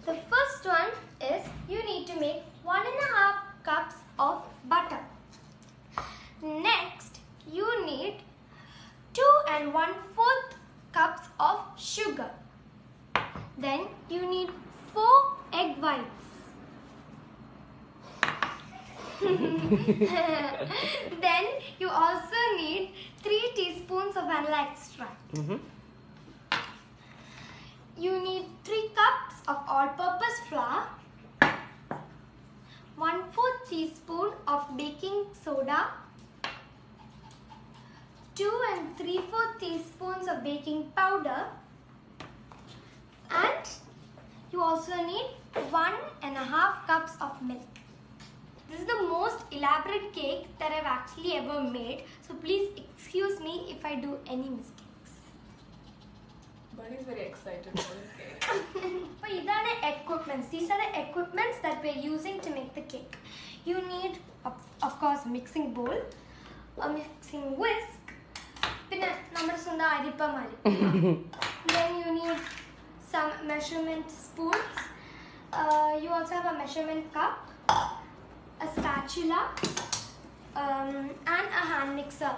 The first one is you need to make 1.5 cups of butter. Next, you need 2 1/4 cups of sugar. Then you need 4 egg whites. Then you also need 3 teaspoons of vanilla extract. You need 3 cups of all-purpose flour, 1/4 teaspoon of baking soda, 2 3/4 teaspoons of baking powder, and you also need 1.5 cups of milk. This is the most elaborate cake that I've actually ever made, so please excuse me if I do any mistakes. Bunny is very excited for the cake. So these are the equipments. These are the equipments that we're using to make the cake. You need, of course, mixing bowl, a mixing whisk, then you need some measurement spoons. You also have a measurement cup, a spatula, and a hand mixer.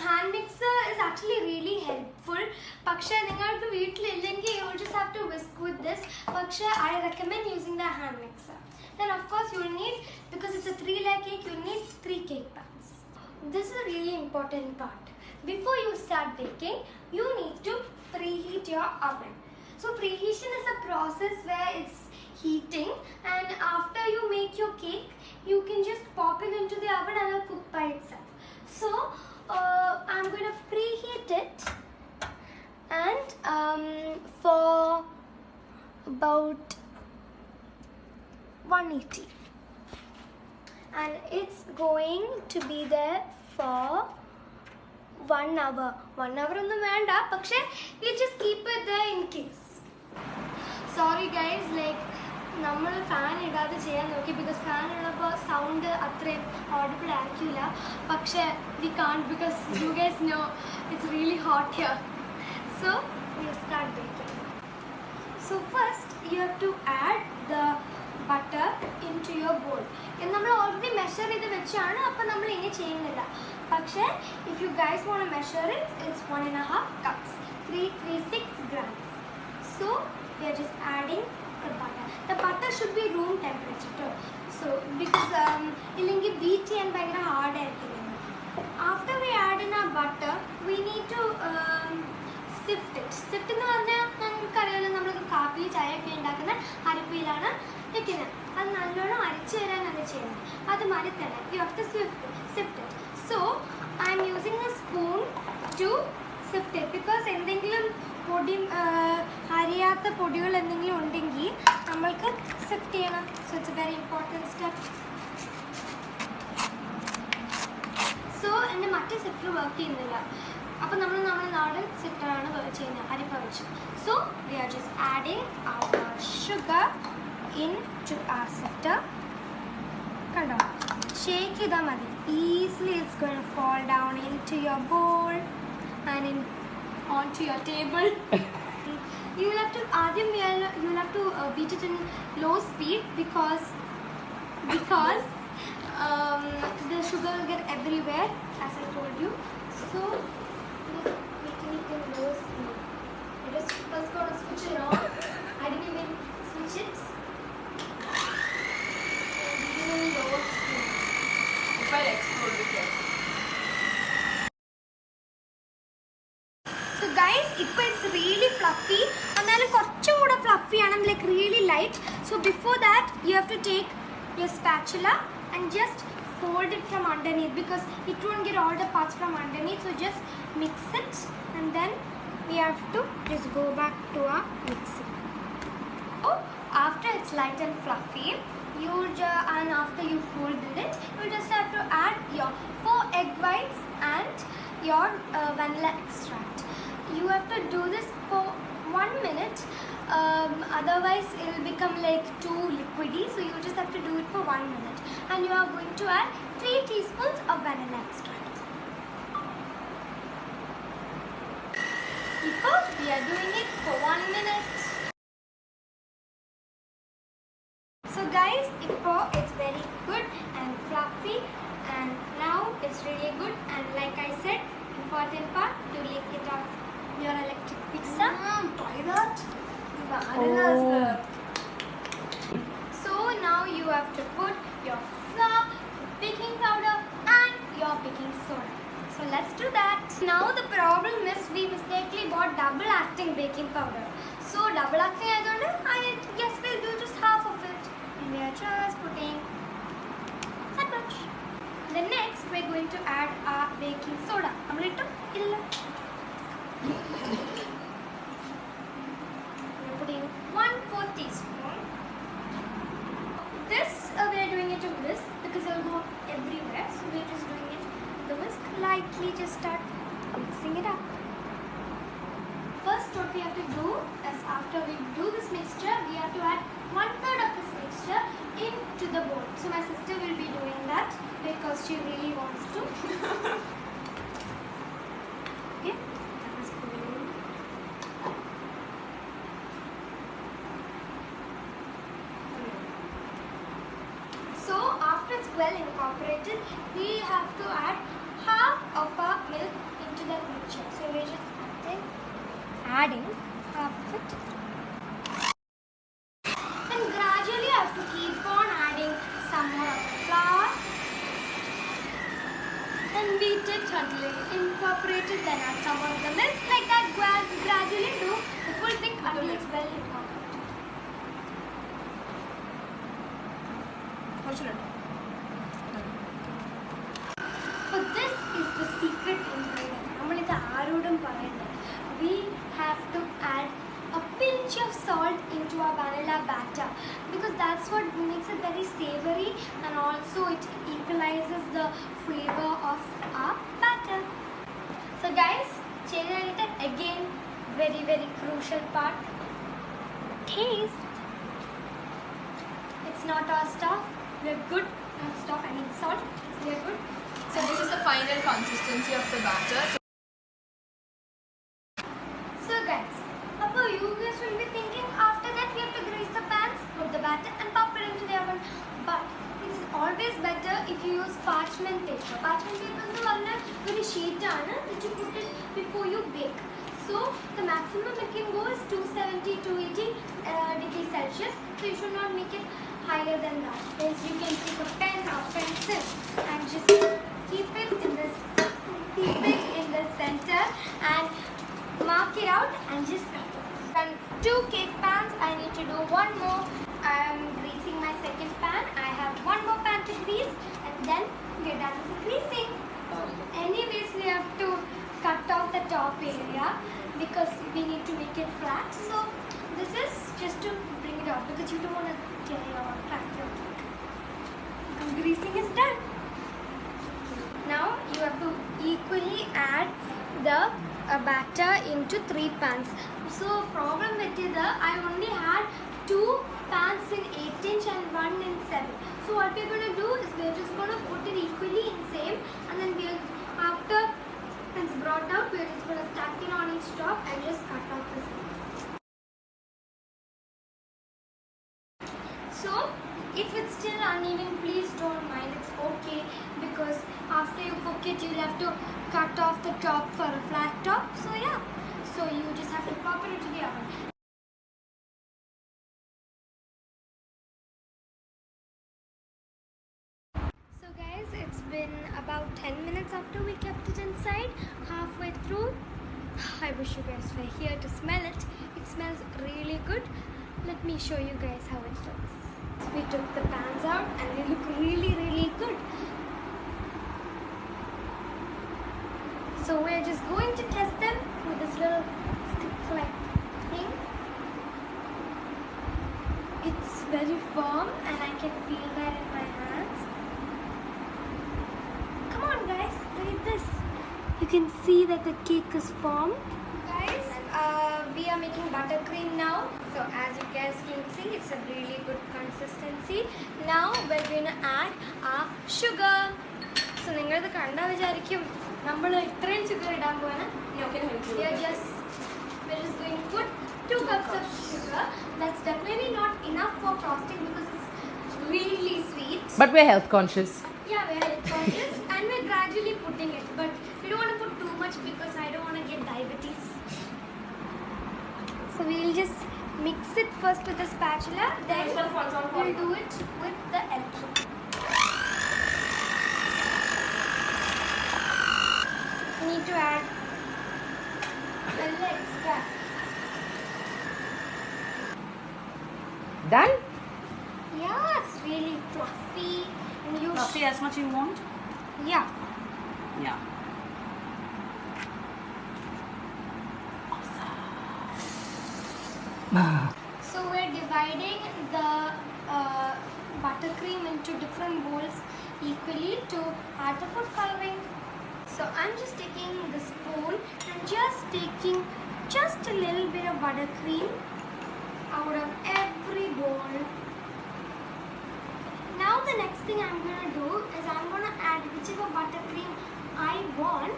Hand mixer is actually really helpful. Paksha, you just have to whisk with this. Paksha, I recommend using the hand mixer. Then of course you'll need, because it's a 3-layer cake, you'll need 3 cake pans. This is a really important part. Before you start baking, you need to preheat your oven. So preheating is a process where it's heating, and after you make your cake, you can just pop it into the oven and it'll cook by itself. So I'm going to preheat it, and for about 180, and it's going to be there for 1 hour. 1 hour on the manda, but we just keep it there in case. Sorry guys, like നമ്മൾ fan ഇടാതെ ചെയ്യാൻ നോക്കി, because fan ഉള്ളപ്പോൾ sound അത്രയും audible ആയിരിക്കില്ല. പക്ഷേ we can't because you guys know it's really hot here. So we start baking. So first you have to add the butter in to your bowl. നമ്മൾ already measure ചെയ്ത് വെച്ചാണ്, അപ്പം നമ്മൾ ഇനി ചെയ്യുന്നില്ല. പക്ഷേ if you guys want to measure it's 1.5 cups, 336 grams. So we are just adding the butter. The butter should be room temperature too. So because illengi beat and bhayangara hard aayirukku. After we add in our butter, we need to sift it. Sift ennu parnja namukku ariyalo, nammal kaappi chaya okke undakkuna aripiyilana vekkuna. Adu nallona arichu varananu cheyyana. Adu mari thana you have to sift it. So I am using a spoon to sift it, because എന്തെങ്കിലും പൊടി അരിയാത്ത പൊടികൾ എന്തെങ്കിലും ഉണ്ടെങ്കിൽ നമ്മൾക്ക് Swift ചെയ്യണം. So it's A very important step. So എൻ്റെ മറ്റേ സിഫ്റ്റർ work ചെയ്യുന്നില്ല, അപ്പോൾ നമ്മൾ നാടൻ സിഫ്റ്ററാണ് ചെയ്യുന്നത്, അരിപ്പ വെച്ച്. So we are just adding our sugar in to our sifter. കണ്ടോ, ഷേക്ക് ചെയ്താൽ മതി. Easily it's going to fall down in to your bowl and onto your table. You will have to beat it in low speed because the sugar will get everywhere, as I told you. So just beating it in low speed. I just first got to switch it on. I didn't even switch it. Beating in low speed. If I explode the cake. So guys, it's really fluffy, and then korchum kuda fluffy and like really light. So before that, you have to take your spatula and just fold it from underneath, because it won't get all the parts from underneath. So just mix it, and then we have to just go back to our mixing. So after it's light and fluffy, and after you folded it, you just have to add your 4 egg whites and your vanilla extract. You have to do this for 1 minute, otherwise it will become like too liquidy. So you just have to do it for 1 minute, and you are going to add 3 teaspoons of vanilla extract. Because we are doing it for 1 minute. So guys, it's very good and fluffy, and now it's really good. And like I said, important part to lick it off your electric mixer. Try that. The vanilla is the. So now you have to put your flour, baking powder, and your baking soda. So let's do that. Now the problem is we mistakenly bought double acting baking powder. So double acting I guess we'll do just half of it. And we are just putting that much. Then next we're going to add our baking soda. We're putting 1/4 teaspoon. This we are doing it with whisk because it will go everywhere. So we're just doing it with the whisk. Lightly just start mixing it up. First what we have to do is after we do this mixture, we have to add 1/3 of this mixture into the bowl. So my sister will be doing that because she really wants to. Okay. So after it's well incorporated, we have to add half of our milk into that mixture. So we're just adding half of it. And gradually I have to keep on adding some more of the flour. And beat it until it incorporated, then add some more of the milk. Like that, gradually do the full thing until it's well incorporated. How should I? So this is the secret ingredient. We have to add a pinch of salt into our vanilla batter because that's what makes it very savory, and also it equalizes the flavor of our batter. So guys, again, very crucial part. Taste. It's not our stuff. We're good. Not stuff, I mean salt. We're good. So this is the final consistency of the batter. So guys, you guys will be thinking after that we have to grease the pans, put the batter and pop it into the oven. But it's always better if you use parchment paper. Parchment paper is very sheet that you put it before you bake. So the maximum it can go is 270 to 80 degrees Celsius. So you should not make it higher than that. Hence you can take a pen or pencil and just keep it in the center and mark it out and just cut it. And 2 cake pans, I need to do one more. I am greasing my second pan. I have one more pan to grease and then we're done with the greasing. Anyways, we have to cut off the top area because we need to make it flat. So this is just to bring it out because you don't want to tear or crack your cake. The greasing is done. Now you have to equally add the batter into 3 pans. So problem with it, I only had 2 pans in 8" and 1 in 7. So what we're going to do is we're just going to put it equally in same, and then after it's brought out, we're just going to stack it on each top and just cut out the seams. So if it's still uneven, please don't mind, it's okay, because after you cook it you'll have to cut off the top for a flat top. So yeah, so you just have to pop it into the oven. So guys, it's been about 10 minutes after we kept it inside. Halfway through, I wish you guys were here to smell it. It smells really good. Let me show you guys how it looks. We took the pans out and they look really good. So we're just going to test them with this little stick-like thing. It's very firm and I can feel that in my hands. Come on guys, look at this. You can see that the cake is firm. Guys, we are making buttercream now. So as you guys can see, it's a really good consistency. Now we're going to add our sugar. So we're just going to put 2 cups of sugar. That's definitely not enough for frosting because it's But we're health conscious. Yeah, we're health conscious and we're gradually putting it, but we don't want to put too much because I don't want to get diabetes. So we'll just mix it first with the spatula, then we'll do it with the electric. We need to add a little extra. Done? Yeah, it's really fluffy and you Fluffy as much you want? yeah. Yeah. So we're dividing the buttercream into different bowls equally to add the food coloring. So I'm just taking the spoon and just taking just a little bit of buttercream out of every bowl. Now the next thing I'm going to do is I'm going to add whichever buttercream I want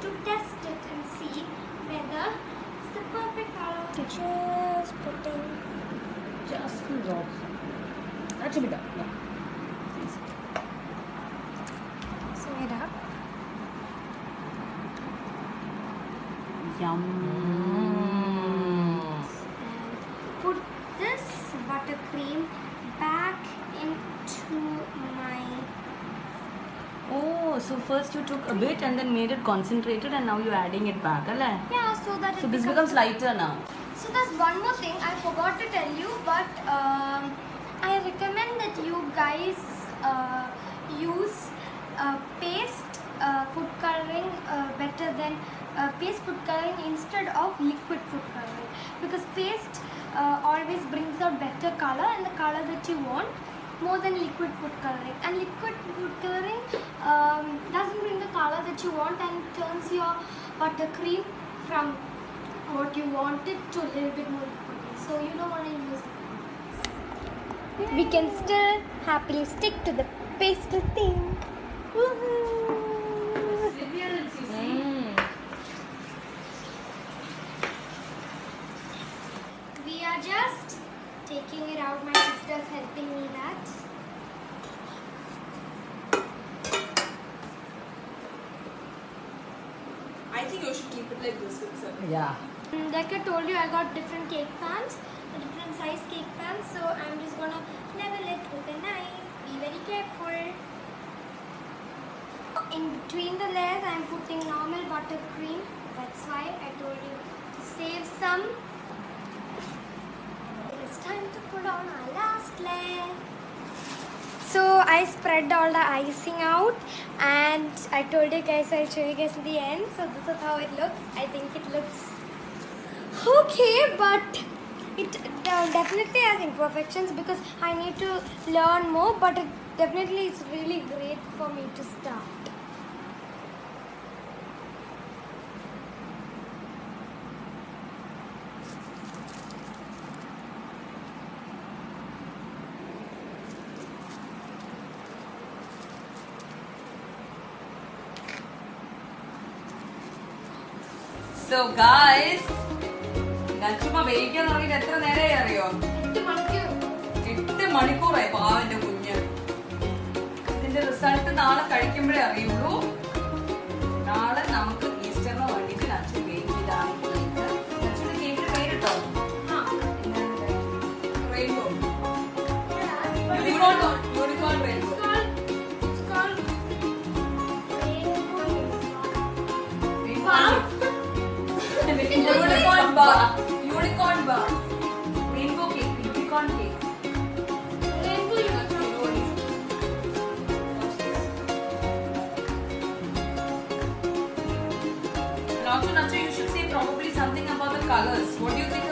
to test it and see whether it's the perfect color. Just putting. Just a drop. That should be done. Yeah. Mixing it up. Yum. Put this buttercream back into my. Oh, so first you took a bit and then made it concentrated and now you're adding it back, right? Yeah, so that it So this becomes becomes lighter now. So there's one more thing I forgot to tell you, but I recommend that you guys use paste food coloring better than paste food coloring instead of liquid food coloring, because paste always brings out better color and the color that you want more than liquid food coloring, and liquid food coloring doesn't bring the color that you want and turns your buttercream from what you want it to a little bit more liquidy. So you don't want to use it. We can still happily stick to the pastel theme. We are just taking it out. My sister's helping me that. I think you should keep it like this itself. Yeah. Like I told you, I got different cake pans, different size cake pans. So I'm just gonna level it with a knife. Be very careful. In between the layers, I'm putting normal buttercream. That's why I told you to save some. It's time to put on our last layer. So I spread all the icing out, and I told you guys I'll show you guys in the end. So this is how it looks. I think it looks okay, but it definitely has imperfections because I need to learn more, but it definitely is really great for me to start. So guys, ഞാൻ ചുമ്മാ വേവിക്കാൻ തുടങ്ങിയിട്ട് എത്ര നേരമായി അറിയോ? 8 മണിക്കൂറായി പാവന്റെ കുഞ്ഞ്. ഇതിന്റെ റിസൾട്ട് നാളെ കഴിക്കുമ്പോഴേ അറിയുള്ളൂ. നാളെ നമുക്ക് ഈസ്റ്ററിന് വേണ്ടിയിട്ട് നച്ചു ബേക്ക് ചെയ്താണ് കേക്ക്. നച്ചിന്റെ കേക്കിന് പേരിട്ടോ? Rainbow. Unicorn rainbow. It's called Unicorn bar. Unicorn bar. Rainbow cake. Unicorn cake. Rainbow unicorn. And also, Nacho, you should say probably something about the colors. What do you think